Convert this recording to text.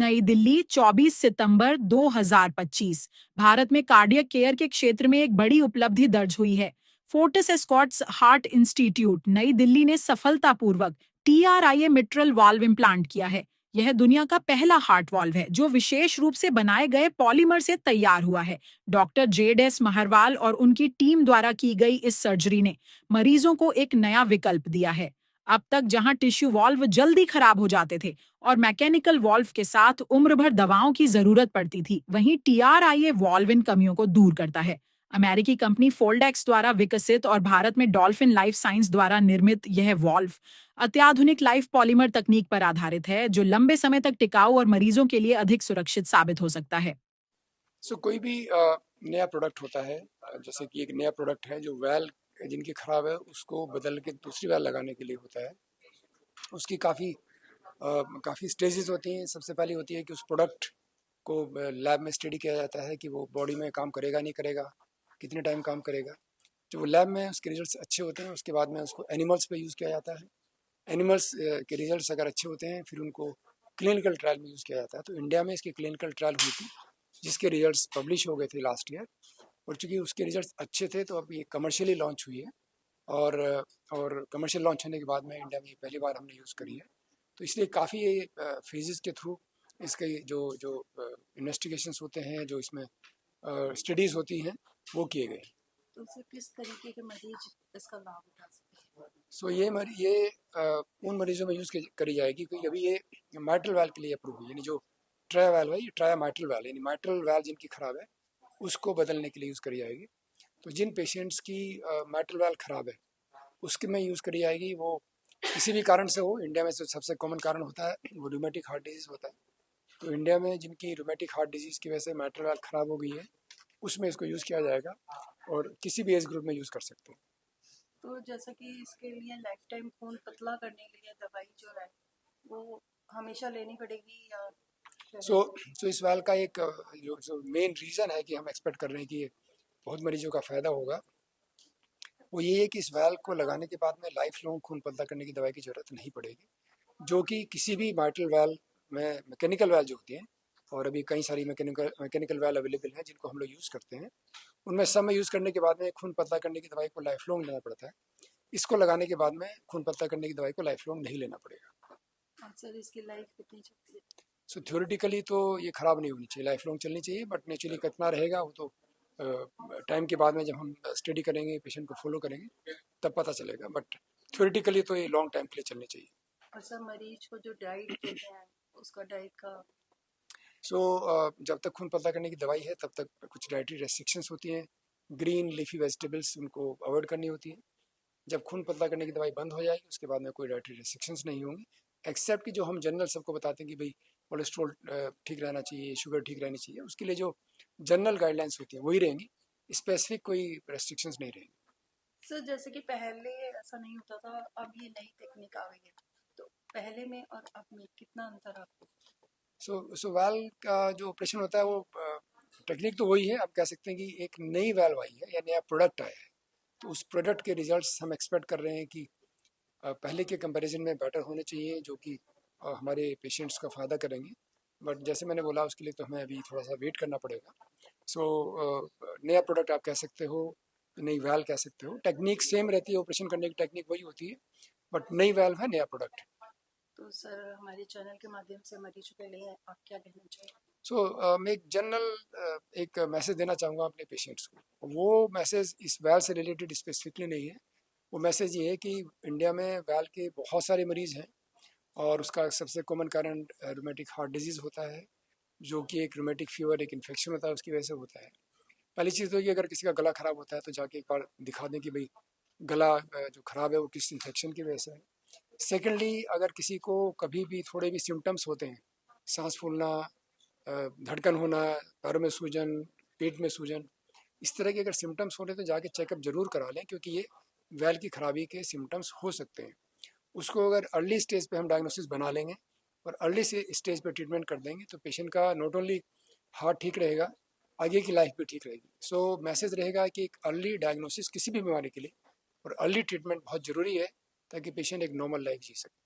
नई दिल्ली 24 सितंबर 2025। भारत में cardiac care के क्षेत्र में एक बड़ी उपलब्धि दर्ज हुई है। फोर्टिस एस्कॉर्ट्स हार्ट इंस्टीट्यूट नई दिल्ली ने सफलतापूर्वक टीआरआईए मिट्रल वाल्व इम्प्लांट किया है। यह दुनिया का पहला हार्ट वाल्व है जो विशेष रूप से बनाए गए पॉलीमर से तैयार हुआ है। डॉक्टर जेड.एस. महरवाल और उनकी टीम द्वारा की गई इस सर्जरी ने मरीजों को एक नया विकल्प दिया है। अब तक जहां टिश्यू वाल्व जल्दी खराब हो जाते थे और मैकेनिकल वाल्व के साथ उम्र भर दवाओं की जरूरत पड़ती थी, वहीं टीआरआईए वाल्व इन कमियों को दूर करता है। अमेरिकी कंपनी फोल्डेक्स द्वारा विकसित और भारत में डॉल्फिन लाइफ साइंस द्वारा निर्मित यह वाल्व अत्याधुनिक लाइफ पॉलीमर तकनीक पर आधारित है, जो लंबे समय तक टिकाऊ और मरीजों के लिए अधिक सुरक्षित साबित हो सकता है। कोई भी नया प्रोडक्ट होता है, जैसे कि एक नया प्रोडक्ट है जो वेल जिनकी ख़राब है उसको बदल के दूसरी वेल लगाने के लिए होता है। उसकी काफ़ी स्टेजेस होती हैं। सबसे पहली होती है कि उस प्रोडक्ट को लैब में स्टडी किया जाता है कि वो बॉडी में काम करेगा नहीं करेगा, कितने टाइम काम करेगा। जब वो लैब में उसके रिजल्ट्स अच्छे होते हैं उसके बाद में उसको एनिमल्स पे यूज़ किया जाता है। एनिमल्स के रिजल्ट्स अगर अच्छे होते हैं फिर उनको क्लिनिकल ट्रायल में यूज़ किया जाता है। तो इंडिया में इसकी क्लिनिकल ट्रायल हुई थी जिसके रिजल्ट्स पब्लिश हो गए थे लास्ट ईयर, और चूँकि उसके रिजल्ट्स अच्छे थे तो अब ये कमर्शियली लॉन्च हुई है। और कमर्शियल लॉन्च होने के बाद में इंडिया में पहली बार हमने यूज़ करी है। तो इसलिए काफ़ी फेजेस के थ्रू इसके जो जो इन्वेस्टिगेशंस होते हैं, जो इसमें स्टडीज़ होती हैं, वो किए गए। तो उससे किस तरीके के मरीज इसका लाभ उठा सकते हैं? ये उन मरीजों में यूज़ करी जाएगी क्योंकि अभी ये माइट्रल वाल्व के लिए अप्रूव हुई, यानी जो ट्राया वाल्व है, ये ट्राया माइट्रल वाल्व, यानी माइट्रल वाल्व जिनकी ख़राब है उसको बदलने के लिए यूज़ करी जाएगी। तो जिन पेशेंट्स की माइट्रल वाल्व ख़राब है उसके में यूज़ करी जाएगी। वो किसी भी कारण से हो, इंडिया में जो सबसे कॉमन कारण होता है वो रूमेटिक हार्ट डिजीज़ होता है। तो इंडिया में जिनकी रूमेटिक हार्ट डिजीज़ की वजह से माइट्रल वाल्व ख़राब हो गई है उसमें इसको यूज़ किया जाएगा, और किसी भी एज ग्रुप में यूज़ कर सकते हैं। तो जैसा कि इसके लिए लाइफ टाइम खून पतला करने के लिए दवाई जो है वो हमेशा लेनी पड़ेगी या सो इस वाल का एक जो मेन रीज़न है कि हम एक्सपेक्ट कर रहे हैं कि ये बहुत मरीजों का फ़ायदा होगा, वो ये है कि इस वाल्व को लगाने के बाद में लाइफ लॉन्ग खून पतला करने की दवाई की ज़रूरत नहीं पड़ेगी, जो कि किसी भी माइट्रल वाल्व में मैकेनिकल वाल्व जो होती हैं, और अभी कई सारी मैकेनिकल वाल्व अवेलेबल हैं जिनको हम लोग यूज़ करते हैं, उनमें सब में यूज़ करने के बाद में खून पतला करने की दवाई को लाइफ लॉन्ग लेना पड़ता है। इसको लगाने के बाद में खून पतला करने की दवाई को लाइफ लॉन्ग नहीं लेना पड़ेगा। सर इसकी लाइफ कितनी चलती है? थ्योरेटिकली तो ये ख़राब नहीं होनी चाहिए, लाइफ लॉन्ग चलनी चाहिए, बट नेचुरली कितना रहेगा वो तो टाइम के बाद में जब हम स्टडी करेंगे, पेशेंट को फॉलो करेंगे, तब पता चलेगा। बट थ्योरेटिकली तो ये लॉन्ग टाइम के लिए चलनी चाहिए। और सर मरीज को जो डाइट देते हैं उसका डाइट का जब तक खून पतला करने की दवाई है तब तक कुछ डाइटरी रेस्ट्रिक्शंस होती हैं। ग्रीन लीफी वेजिटेबल्स उनको अवॉइड करनी होती हैं। जब खून पतला करने की दवाई बंद हो जाएगी उसके बाद में कोई डाइटरी रेस्ट्रिक्शंस नहीं होंगी, एक्सेप्ट कि जो हम जनरल सबको बताते हैं कि भाई कोलेस्ट्रॉल ठीक रहना चाहिए, शुगर ठीक रहनी चाहिए, उसके लिए जो जनरल गाइडलाइंस होती हैं वही रहेंगी, स्पेसिफिक कोई रेस्ट्रिक्शंस नहीं रहेंगी। सर जैसे कि पहले ऐसा नहीं होता था, अब ये नई टेक्निक आ गई है, तो पहले में और अब में कितना अंतर आपको? सो वाल्व का जो ऑपरेशन होता है वो टेक्निक तो वही है। आप कह सकते हैं कि एक नई वाल्व आई है या नया प्रोडक्ट आया है, तो उस प्रोडक्ट के रिजल्ट्स हम एक्सपेक्ट कर रहे हैं कि पहले के कंपैरिजन में बेटर होने चाहिए, जो कि हमारे पेशेंट्स का फ़ायदा करेंगे। बट जैसे मैंने बोला उसके लिए तो हमें अभी थोड़ा सा वेट करना पड़ेगा। सो नया प्रोडक्ट आप कह सकते हो, नई वाल्व कह सकते हो, टेक्निक सेम रहती है, ऑपरेशन करने की टेक्निक वही होती है, बट नई वाल्व है, नया प्रोडक्ट है। तो सर हमारे चैनल के माध्यम से मरीजों के लिए आप क्या कहना चाहिए? मैं एक जनरल एक मैसेज देना चाहूँगा अपने पेशेंट्स को। वो मैसेज इस वाल्व से रिलेटेड स्पेसिफिकली नहीं है। वो मैसेज ये है कि इंडिया में वाल्व के बहुत सारे मरीज़ हैं, और उसका सबसे कॉमन कारण रूमेटिक हार्ट डिजीज़ होता है, जो कि एक रूमेटिक फीवर, एक इन्फेक्शन होता है, उसकी वजह से होता है। पहली चीज़ तो ये, अगर किसी का गला ख़राब होता है तो जाके एक बार दिखा दें कि भाई गला जो ख़राब है वो किस इन्फेक्शन की वजह से है। सेकेंडली, अगर किसी को कभी भी थोड़े भी सिम्टम्स होते हैं, सांस फूलना, धड़कन होना, पैरों में सूजन, पेट में सूजन, इस तरह के अगर सिम्टम्स हो रहे तो जाके चेकअप ज़रूर करा लें, क्योंकि ये वैल की खराबी के सिम्टम्स हो सकते हैं। उसको अगर अर्ली स्टेज पे हम डायग्नोसिस बना लेंगे और अर्ली से स्टेज पे ट्रीटमेंट कर देंगे तो पेशेंट का नॉट ओनली हार्ट ठीक रहेगा, आगे की लाइफ भी ठीक रहेगी। मैसेज रहेगा कि एक अर्ली डायग्नोसिस किसी भी बीमारी के लिए और अर्ली ट्रीटमेंट बहुत ज़रूरी है, ताकि पेशेंट एक नॉर्मल लाइफ जी सके।